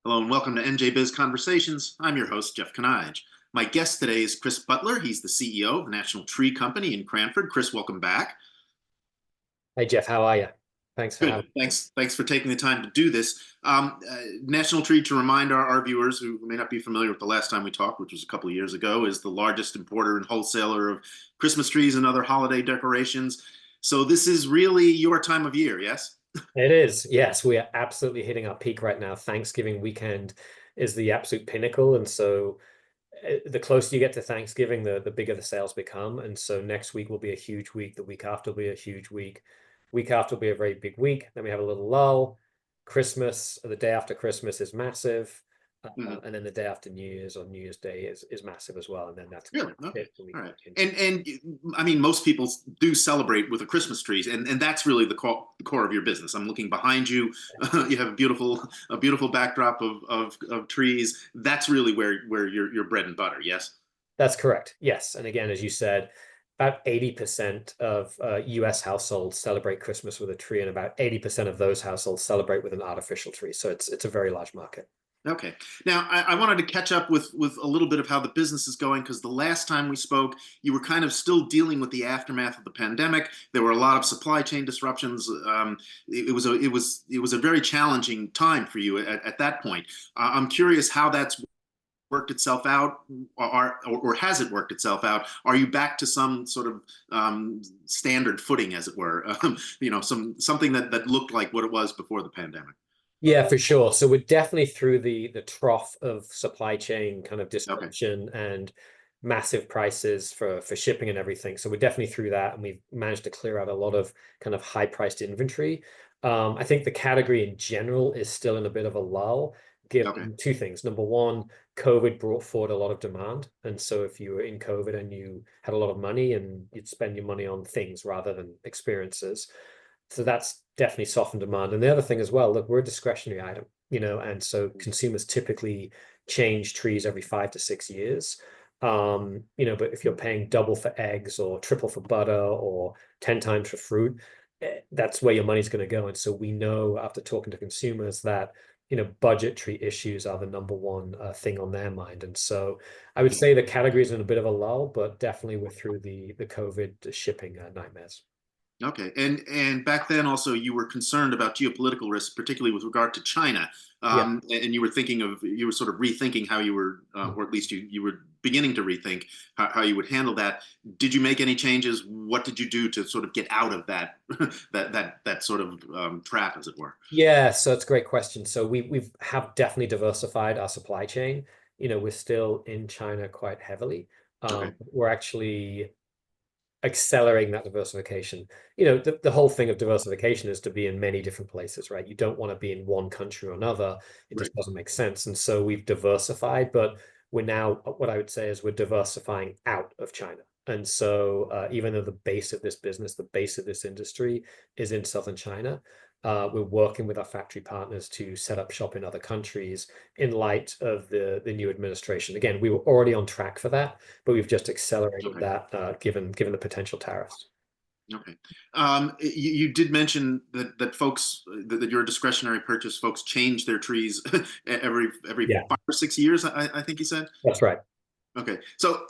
Hello and welcome to NJBIZ Conversations. I'm your host, Jeff Kanige. My guest today is Chris Butler. He's the CEO of National Tree Company in Cranford. Chris, welcome back. Hey Jeff, how are you? Thanks for Good. having me. Thanks for taking the time to do this. National Tree, to remind our viewers who may not be familiar with the last time we talked, which was a couple of years ago, is the largest importer and wholesaler of Christmas trees and other holiday decorations. So this is really your time of year, yes? It is, yes, we are absolutely hitting our peak right now. Thanksgiving weekend is the absolute pinnacle, and so the closer you get to Thanksgiving, the bigger the sales become. And so next week will be a huge week. The week after will be a huge week. Week after will be a very big week. Then we have a little lull. Christmas, the day after Christmas is massive. Mhm. And then the day after New Year's or New Year's Day is massive as well. And then that's kind Really? of Okay. it. The week All right. into. And I mean, most people do celebrate with a Christmas tree, and that's really the core of your business. I'm looking behind you. You have a beautiful backdrop of trees. That's really where your bread and butter. Yes. That's correct. Yes. And again, as you said, about 80% of US households celebrate Christmas with a tree, and about 80% of those households celebrate with an artificial tree. So it's a very large market. Okay. Now, I wanted to catch up with a little bit of how the business is going because the last time we spoke, you were kind of still dealing with the aftermath of the pandemic. There were a lot of supply chain disruptions. It was a very challenging time for you at that point. I'm curious how that's worked itself out, or has it worked itself out? Are you back to some sort of standard footing, as it were? Something that looked like what it was before the pandemic. Yeah, for sure. So we're definitely through the trough of supply chain kind of Okay. disruption and massive prices for shipping and everything. So we're definitely through that, and we've managed to clear out a lot of kind of high priced inventory. I think the category in general is still in a bit of a lull, Okay. given two things. Number one, COVID brought forward a lot of demand. And so if you were in COVID and you had a lot of money and you'd spend your money on things rather than experiences. So that's definitely softened demand. And the other thing as well, look, we're a discretionary item, and so consumers typically change trees every 5 to 6 years. But if you're paying double for eggs or triple for butter or 10 times for fruit, that's where your money's going to go. And so we know after talking to consumers that, budgetary issues are the number one thing on their mind. And so I would say the category is in a bit of a lull, but definitely we're through the COVID shipping nightmares. Okay. And back then also you were concerned about geopolitical risks, particularly with regard to China. Yeah. And you were sort of rethinking how you were, or at least you were beginning to rethink how you would handle that. Did you make any changes? What did you do to sort of get out of that that sort of trap, as it were? Yeah, so it's a great question. So we've have definitely diversified our supply chain. We're still in China quite heavily. Okay. We're actually accelerating that diversification. The whole thing of diversification is to be in many different places, right? You don't want to be in one country or another. It Right. just doesn't make sense. And so we've diversified, but we're now, what I would say is we're diversifying out of China. And so even though the base of this business, the base of this industry is in southern China, we're working with our factory partners to set up shop in other countries in light of the new administration. Again, we were already on track for that, but we've just accelerated Okay. that given the potential tariffs. Okay. You did mention that folks that you're a discretionary purchase. Folks change their trees every Yeah, 5 or 6 years. I think you said. that's right. Okay. So,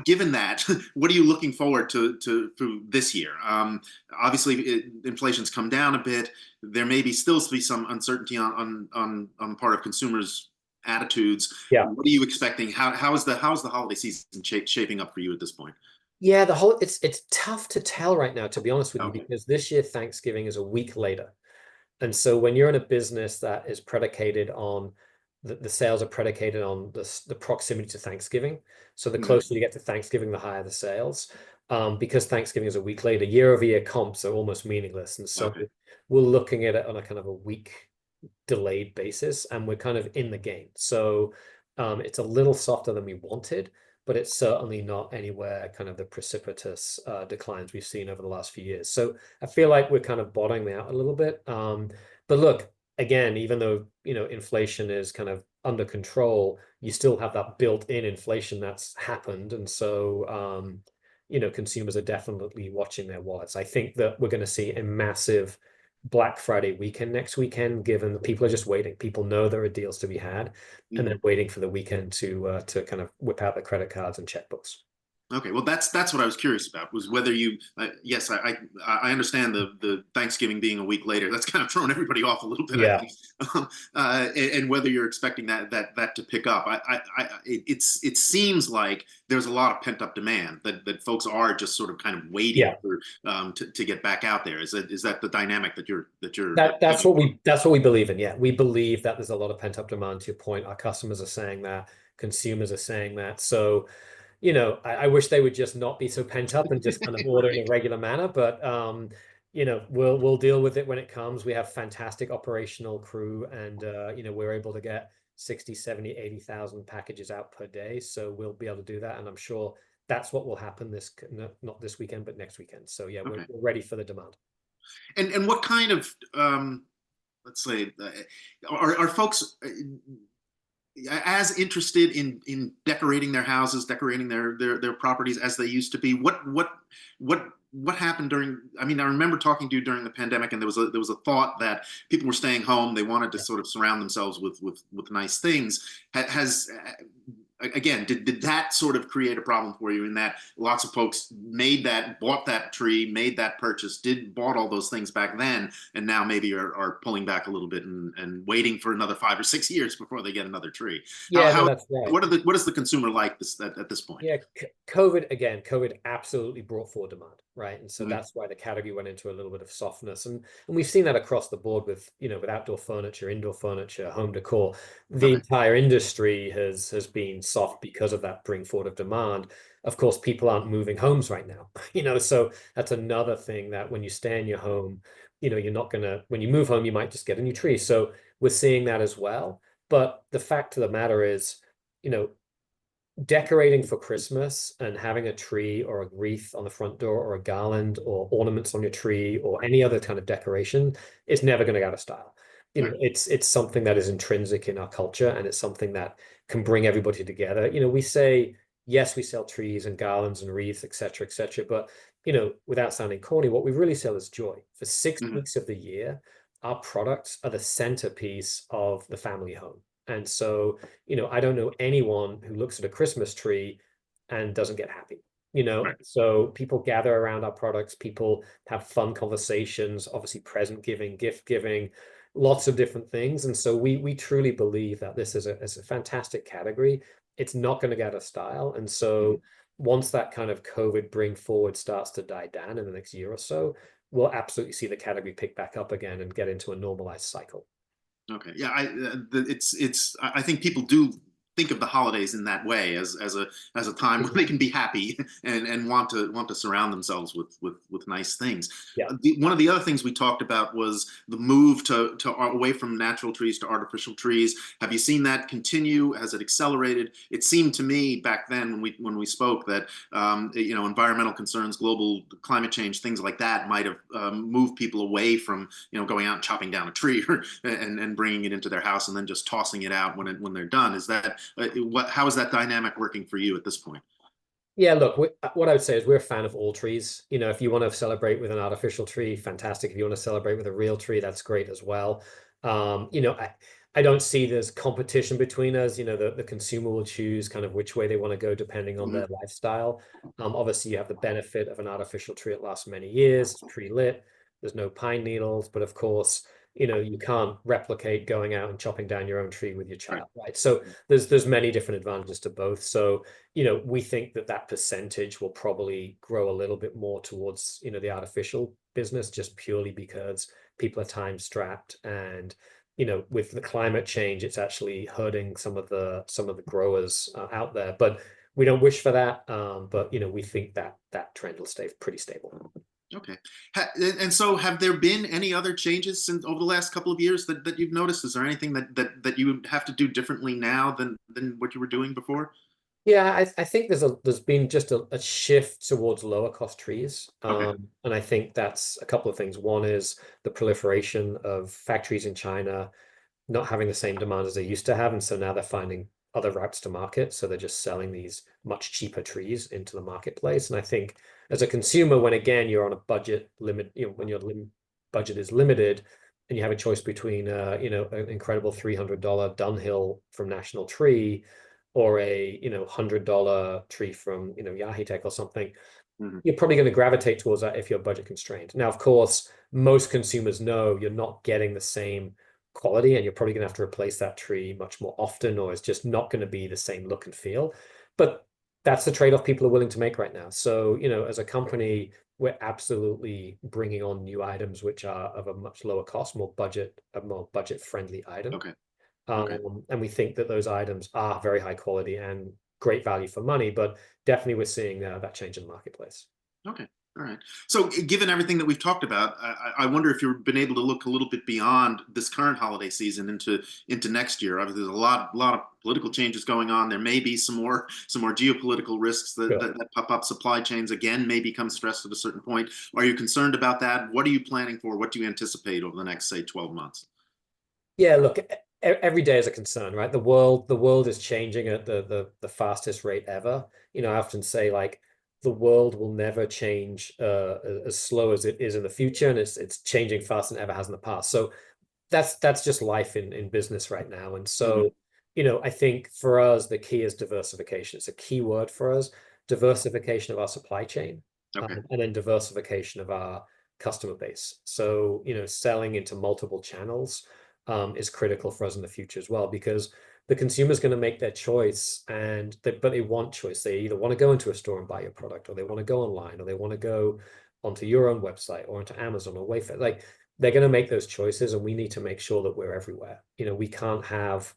given that, what are you looking forward to through this year? Obviously, inflation's come down a bit. There may be still be some uncertainty on the part of consumers' attitudes. Yeah. What are you expecting? How's the holiday season shaping up for you at this point? Yeah, it's tough to tell right now, to be honest with you, Okay. because this year Thanksgiving is a week later. And so when you're in a business that is predicated on the sales are predicated on the proximity to Thanksgiving. So the Mhm. closer you get to Thanksgiving, the higher the sales. Because Thanksgiving is a week later, year-over-year comps are almost meaningless. And so Okay. we're looking at it on a kind of a week delayed basis, and we're kind of in the game. So it's a little softer than we wanted, but it's certainly not anywhere kind of the precipitous declines we've seen over the last few years. So I feel like we're kind of bottoming out a little bit. But look, again, even though inflation is kind of under control, you still have that built-in inflation that's happened, and so consumers are definitely watching their wallets. I think that we're going to see a massive Black Friday weekend next weekend, given that people are just waiting. People know there are deals to be had, and Mhm. then waiting for the weekend to kind of whip out the credit cards and checkbooks. Okay, well, that's what I was curious about, was whether you. Yes, I understand the Thanksgiving being a week later. That's kind of thrown everybody off a little bit, I Yeah. think, and whether you're expecting that to pick up. It seems like there's a lot of pent up demand that folks are just sort of kind of waiting Yeah. for to get back out there. Is that the dynamic that That's what we believe in. Yeah. We believe that there's a lot of pent up demand. To your point, our customers are saying that, consumers are saying that. So, I wish they would just not be so pent up and just kind of order in a right? regular manner, but we'll deal with it when it comes. We have fantastic operational crew, and we're able to get 60, 70, 80,000 packages out per day. So we'll be able to do that. And I'm sure that's what will happen not this weekend, but next weekend. So yeah, we're Okay. ready for the demand. And what kind of let's say are folks as interested in decorating their houses, decorating their properties as they used to be? What happened during? I mean, I remember talking to you during the pandemic, and there was a thought that people were staying home. They wanted to sort of surround themselves with nice things. Has again, did that sort of create a problem for you, in that lots of folks bought that tree, made that purchase, bought all those things back then, and now maybe are pulling back a little bit and waiting for another 5 or 6 years before they get another tree? How, Yeah, no, how that's right. what is the consumer like at this point? Yeah, COVID absolutely brought forward demand, right? And so Mhm. that's why the category went into a little bit of softness. And we've seen that across the board with outdoor furniture, indoor furniture, home decor. The Okay. entire industry has been soft because of that bring forward of demand. Of course, people aren't moving homes right now, so that's another thing, that when you stay in your home, you're not gonna, when you move home, you might just get a new tree. So we're seeing that as well. But the fact of the matter is, you know, decorating for Christmas and having a tree or a wreath on the front door or a garland or ornaments on your tree or any other kind of decoration is never going to go out of style. Right. It's something that is intrinsic in our culture, and it's something that can bring everybody together. We say, yes, we sell trees and garlands and wreaths, et cetera, but without sounding corny, what we really sell is joy. For six Mhm. weeks of the year, our products are the centerpiece of the family home. And so I don't know anyone who looks at a Christmas tree and doesn't get happy. Right. So people gather around our products, people have fun conversations, obviously present giving, gift giving, lots of different things. And so we truly believe that this is a fantastic category. It's not going to get out of style. And Mhm. so once that kind of COVID bring forward starts to die down in the next year or so, we'll absolutely see the category pick back up again and get into a normalized cycle. Okay. Yeah. I think people do think of the holidays in that way, as a time when they can be happy and want to surround themselves with nice things. Yeah. One of the other things we talked about was the move to away from natural trees to artificial trees. Have you seen that continue? Has it accelerated? It seemed to me back then when we spoke that environmental concerns, global climate change, things like that might have moved people away from going out and chopping down a tree and bringing it into their house and then just tossing it out when they're done. Is that how is that dynamic working for you at this point? Yeah, look, what I would say is we're a fan of all trees. If you want to celebrate with an artificial tree, fantastic. If you want to celebrate with a real tree, that's great as well. I don't see there's competition between us. The consumer will choose kind of which way they want to go depending on Mhm. their lifestyle. Obviously, you have the benefit of an artificial tree. It lasts many years. It's pre-lit. There's no pine needles, but of course, you can't replicate going out and chopping down your own tree with your Right. child, right? So there's many different advantages to both. So we think that percentage will probably grow a little bit more towards, the artificial business, just purely because people are time strapped. And, with the climate change, it's actually hurting some of the growers out there. But we don't wish for that. But, we think that trend will stay pretty stable. Okay. And so, have there been any other changes since over the last couple of years that you've noticed? Is there anything that you would have to do differently now than what you were doing before? Yeah, I think there's been just a shift towards lower cost trees. Okay. And I think that's a couple of things. One is the proliferation of factories in China not having the same demand as they used to have. And so now they're finding other routes to market. So they're just selling these much cheaper trees into the marketplace. And I think as a consumer, when again you're on a budget limit, when you're budget is limited, and you have a choice between you know, an incredible $300 Dunhill from National Tree or a, you know, $100 tree from, you know, Yahitech or something, you're probably going to gravitate towards that if you're budget constrained. Now, of course, most consumers know you're not getting the same quality, and you're probably going to have to replace that tree much more often, or it's just not going to be the same look and feel. But that's the trade-off people are willing to make right now. So, you know, as a company, we're absolutely bringing on new items which are of a much lower cost, a more budget-friendly item. Okay. Okay. And we think that those items are very high quality and great value for money, but definitely we're seeing that change in the marketplace. Okay. All right. So, given everything that we've talked about, I wonder if you've been able to look a little bit beyond this current holiday season into next year. Obviously, there's a lot of political changes going on. There may be some more geopolitical risks Sure. that pop up. Supply chains again may become stressed at a certain point. Are you concerned about that? What are you planning for? What do you anticipate over the next, say, 12 months? Yeah, look, every day is a concern, right? The world is changing at the fastest rate ever. You know, I often say, like, the world will never change as slow as it is in the future, and it's changing faster than it ever has in the past. So that's just life in business right now. And Hmm. so, you know, I think for us, the key is diversification. It's a key word for us: diversification of our supply chain, Okay. and then diversification of our customer base. So, you know, selling into multiple channels is critical for us in the future as well, because the consumer is going to make their choice, but they want choice. They either want to go into a store and buy your product, or they want to go online, or they want to go onto your own website or onto Amazon or Wayfair. Like, they're going to make those choices, and we need to make sure that we're everywhere. You know, we can't have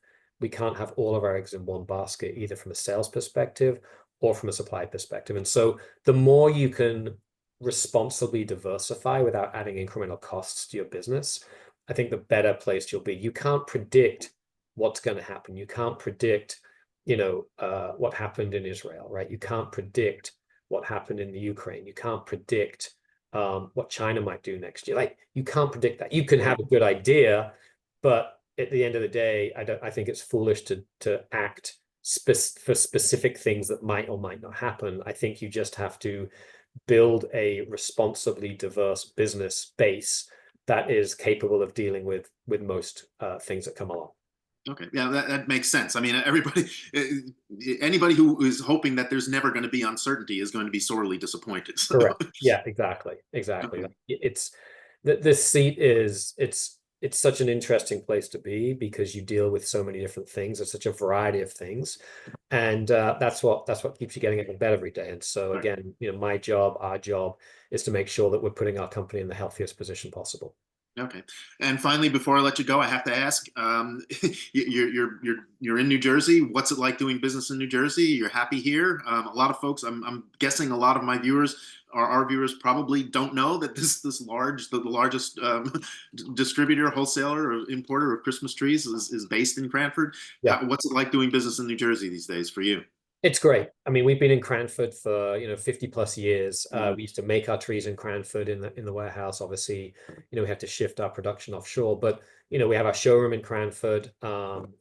all of our eggs in one basket, either from a sales perspective or from a supply perspective. And so the more you can responsibly diversify without adding incremental costs to your business, I think the better placed you'll be. You can't predict what's going to happen. You can't predict, you know, what happened in Israel, right? You can't predict what happened in the Ukraine. You can't predict what China might do next year. Like, you can't predict that. You can have a good idea, but at the end of the day, I think it's foolish to act for specific things that might or might not happen. I think you just have to build a responsibly diverse business base that is capable of dealing with most things that come along. Okay, yeah, that makes sense. I mean, anybody who is hoping that there's never going to be uncertainty is going to be sorely disappointed. So, Correct. Yeah, exactly. okay. Like, this seat it's such an interesting place to be, because you deal with so many different things. There's such a variety of things, and that's what keeps you getting out of bed every day. And so All right. again, you know, our job is to make sure that we're putting our company in the healthiest position possible. Okay. And finally, before I let you go, I have to ask: you're in New Jersey. What's it like doing business in New Jersey? You're happy here. A lot of folks, I'm guessing, a lot of my viewers, our viewers, probably don't know that the largest distributor, wholesaler, or importer of Christmas trees is based in Cranford. Yeah. What's it like doing business in New Jersey these days for you? It's great. I mean, we've been in Cranford for, you know, 50 plus years. Mhm. We used to make our trees in Cranford in the warehouse. Obviously, you know, we had to shift our production offshore, but, you know, we have our showroom in Cranford.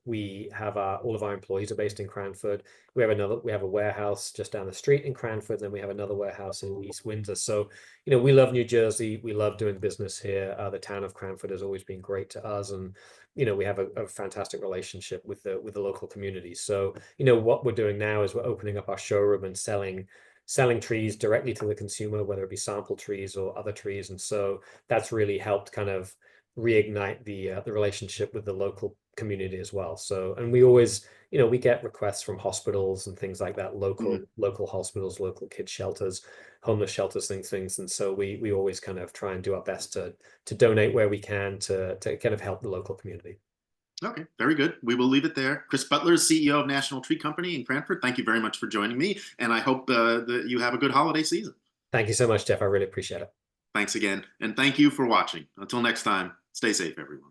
We have all of our employees are based in Cranford. We have a warehouse just down the street in Cranford. Then we have another warehouse in East Windsor. So, you know, we love New Jersey. We love doing business here. The town of Cranford has always been great to us, and, you know, we have a fantastic relationship with the local community. So, you know, what we're doing now is we're opening up our showroom and selling trees directly to the consumer, whether it be sample trees or other trees. And so that's really helped kind of reignite the relationship with the local community as well. So, and we always, you know, we get requests from hospitals and things like that, Mhm. local hospitals, local kids shelters, homeless shelters, things. And so we always kind of try and do our best to donate where we can to kind of help the local community. Okay, very good. We will leave it there. Chris Butler, CEO of National Tree Company in Cranford. Thank you very much for joining me, and I hope that you have a good holiday season. Thank you so much, Jeff. I really appreciate it. Thanks again, and thank you for watching. Until next time, stay safe, everyone.